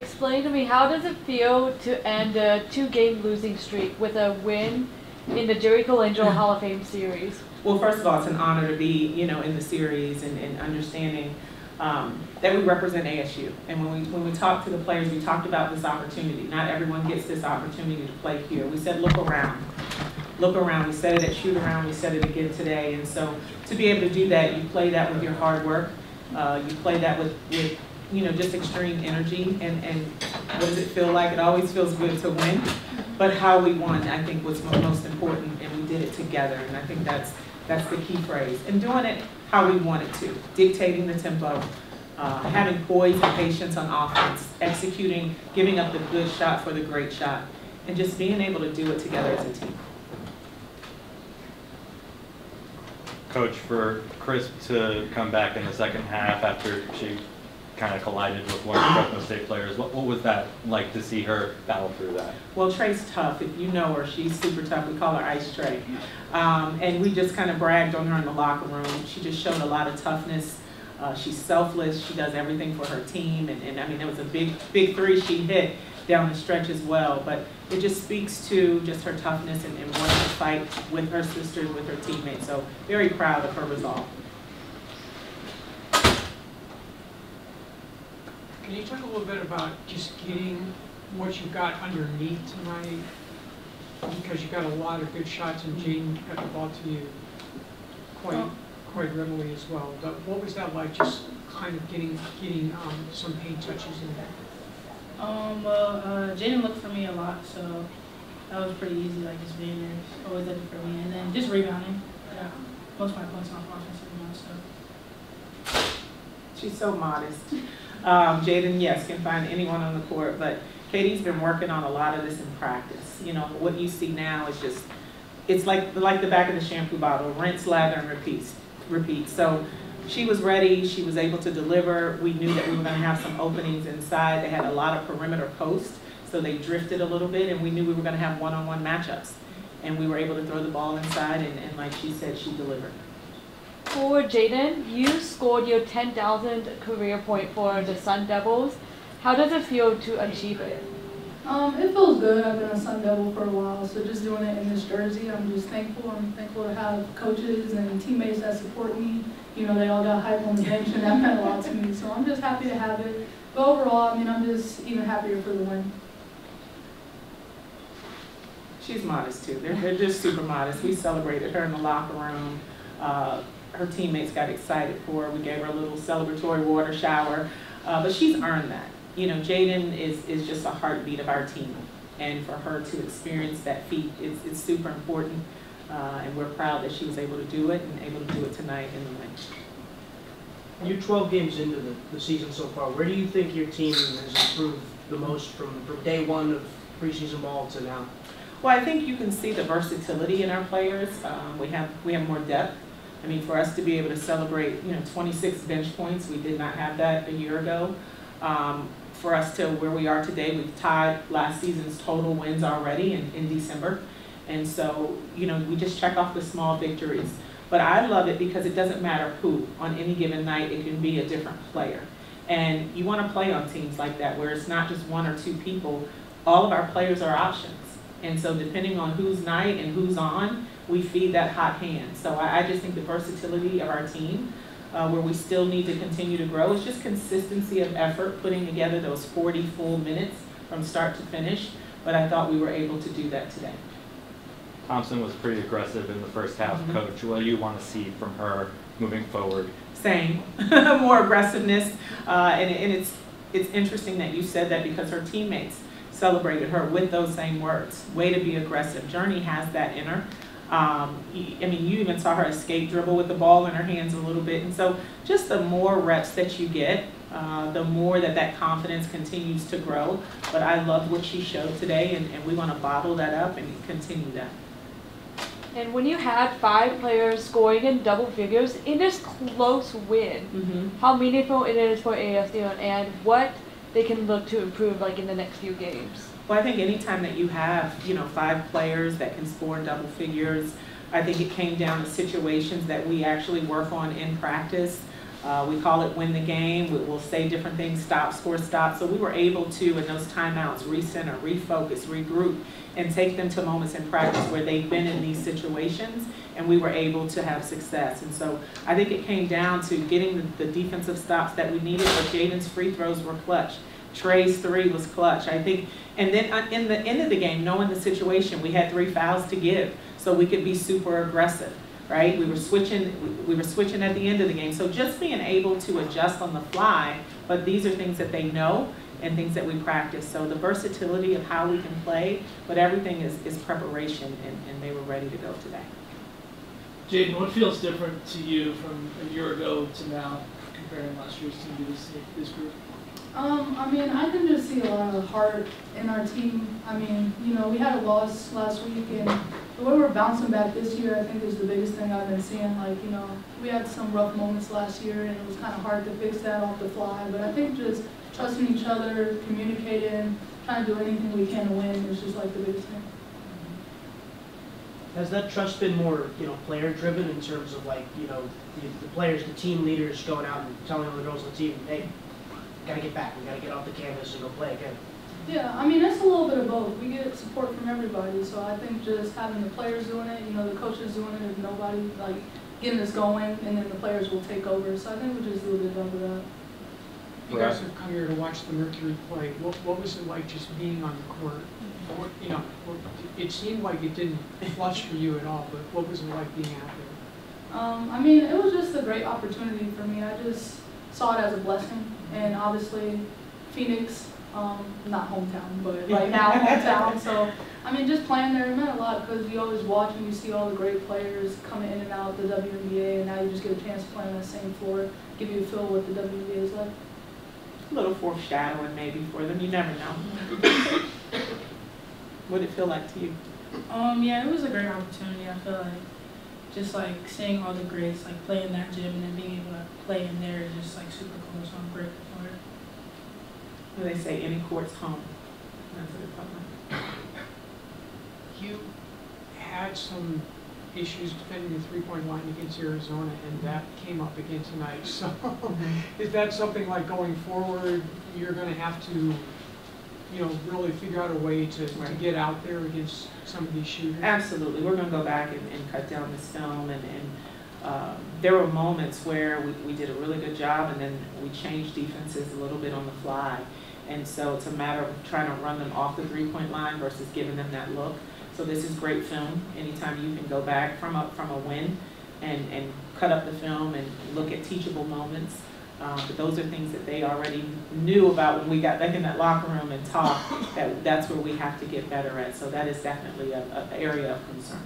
Explain to me, how does it feel to end a 2-game losing streak with a win in the Jerry Colangelo Hall of Fame series? Well, first of all, it's an honor to be, in the series and understanding that we represent ASU. And when we talked to the players, we talked about this opportunity. Not everyone gets this opportunity to play here. We said, look around. Look around. We said it at shoot around. We said it again today. And so to be able to do that, you play that with your hard work. You play that with just extreme energy. And what does it feel like? It always feels good to win. But how we won, I think, was most important, and we did it together. And I think that's the key phrase. And doing it how we wanted to, dictating the tempo, having poise and patience on offense, executing, giving up the good shot for the great shot, and just being able to do it together as a team. Coach, for Chris to come back in the second half after she kind of collided with one of the Fresno State players, what was that like to see her battle through that? Well, Trey's tough. If you know her, she's super tough. We call her Ice Trey. And we just kind of bragged on her in the locker room. She just showed a lot of toughness. She's selfless. She does everything for her team. And I mean, it was a big three she hit down the stretch as well. But it just speaks to just her toughness and wanting to fight with her sisters, with her teammates. So very proud of her resolve. Can you talk a little bit about just getting what you got underneath tonight? Because you got a lot of good shots, and Jaddan got the ball to you quite readily as well. But what was that like, just kind of getting some paint touches in there? Jaddan looked for me a lot, so that was pretty easy. Like, just being there, is always looking for me, and then just rebounding. Yeah, most of my points off offensive rebounds. So she's so modest. Jaddan, yes, can find anyone on the court, but Katie's been working on a lot of this in practice. What you see now is just, it's like the back of the shampoo bottle, rinse, lather, and repeat. So she was ready, she was able to deliver. We knew that we were gonna have some openings inside. They had a lot of perimeter posts, so they drifted a little bit, and we knew we were gonna have one-on-one matchups. And we were able to throw the ball inside, and like she said, she delivered. For Jaddan, you scored your 10,000th career point for the Sun Devils. How does it feel to achieve it? It feels good. I've been a Sun Devil for a while, so just doing it in this jersey, I'm just thankful. I'm thankful to have coaches and teammates that support me. They all got hype on the bench, and that meant a lot to me. So I'm just happy to have it. But overall, I mean, I'm just even happier for the win. She's modest too. They're just super modest. We celebrated her in the locker room. Her teammates got excited for her. We gave her a little celebratory water shower, but she's earned that. Jaddan is just a heartbeat of our team, and for her to experience that feat, it's super important, and we're proud that she was able to do it and able to do it tonight in the win. You're 12 games into the season so far. Where do you think your team has improved the most from day one of preseason ball to now? Well, I think you can see the versatility in our players. We have more depth. I mean, for us to be able to celebrate, 26 bench points, we did not have that a year ago. For us to where we are today, we've tied last season's total wins already in December. And so, we just check off the small victories. But I love it because it doesn't matter who. On any given night, it can be a different player. And you want to play on teams like that where it's not just one or two people. All of our players are options. And so depending on whose night and who's on, we feed that hot hand. So I just think the versatility of our team, where we still need to continue to grow, is just consistency of effort, putting together those 40 full minutes from start to finish. But I thought we were able to do that today. Thompson was pretty aggressive in the first half, Coach. What do you want to see from her moving forward? Same, more aggressiveness. And it's interesting that you said that because her teammates celebrated her with those same words. Way to be aggressive. Journey has that in her. I mean, you even saw her escape dribble with the ball in her hands a little bit. And so just the more reps that you get, the more that confidence continues to grow. But I loved what she showed today, and we want to bottle that up and continue that. And when you had 5 players scoring in double figures in this close win, how meaningful it is for ASU and what they can look to improve like in the next few games? Well, I think anytime that you have, 5 players that can score in double figures, I think it came down to situations that we actually work on in practice. We call it win the game. We'll say different things, stop, score, stop. So we were able to, in those timeouts, recenter, refocus, regroup, and take them to moments in practice where they've been in these situations, and we were able to have success. And so I think it came down to getting the defensive stops that we needed, but Jaddan's free throws were clutch. Trey's 3 was clutch, I think. And then in the end of the game, knowing the situation, we had 3 fouls to give, so we could be super aggressive. Right? We were switching at the end of the game. So just being able to adjust on the fly, but these are things that they know and things that we practice. So the versatility of how we can play, but everything is preparation, and they were ready to go today. Jaddan, what feels different to you from a year ago to now, comparing last year's team to this group? I mean, I can just see a lot of heart in our team. I mean, you know, we had a loss last week, and the way we're bouncing back this year, I think, is the biggest thing I've been seeing. Like, you know, we had some rough moments last year, and it was kind of hard to fix that off the fly. But I think just trusting each other, communicating, trying to do anything we can to win is just like the biggest thing. Has that trust been more, you know, player-driven in terms of, like, you know, the players, the team leaders going out and telling the girls on the team, hey, we gotta get back, we gotta get off the canvas and go play again? Yeah, I mean, it's a little bit of both. We get support from everybody, so I think just having the players doing it, you know, the coaches doing it, if nobody, like, getting us going, and then the players will take over. So I think we just do a good job of that. You guys have come here to watch the Mercury play. What was it like just being on the court? You know, it seemed like it didn't flush for you at all, but what was it like being out there? I mean, it was just a great opportunity for me. I just saw it as a blessing, and obviously Phoenix, not hometown, but right now hometown. So, I mean, just playing there meant a lot because you always watch and you see all the great players coming in and out of the WNBA, and now you just get a chance to play on the same floor, give you a feel what the WNBA is like. A little foreshadowing maybe for them. You never know. What did it feel like to you? Yeah, it was a great opportunity. I feel like just like seeing all the greats like play in that gym and then being able to play in there is just like super cool. So I'm grateful for it. Well, they say any court's home. That's what it's called. You had some issues defending the three-point line against Arizona, and that came up again tonight. So is that something like going forward you're going to have to, you know, really figure out a way to get out there against some of these shooters? Absolutely. We're going to go back and cut down this film, and there were moments where we did a really good job, and then we changed defenses a little bit on the fly. And so it's a matter of trying to run them off the three-point line versus giving them that look. So this is great film. Anytime you can go back from a win and cut up the film and look at teachable moments. But those are things that they already knew about when we got back in that locker room and talked. That's where we have to get better at. So that is definitely an area of concern.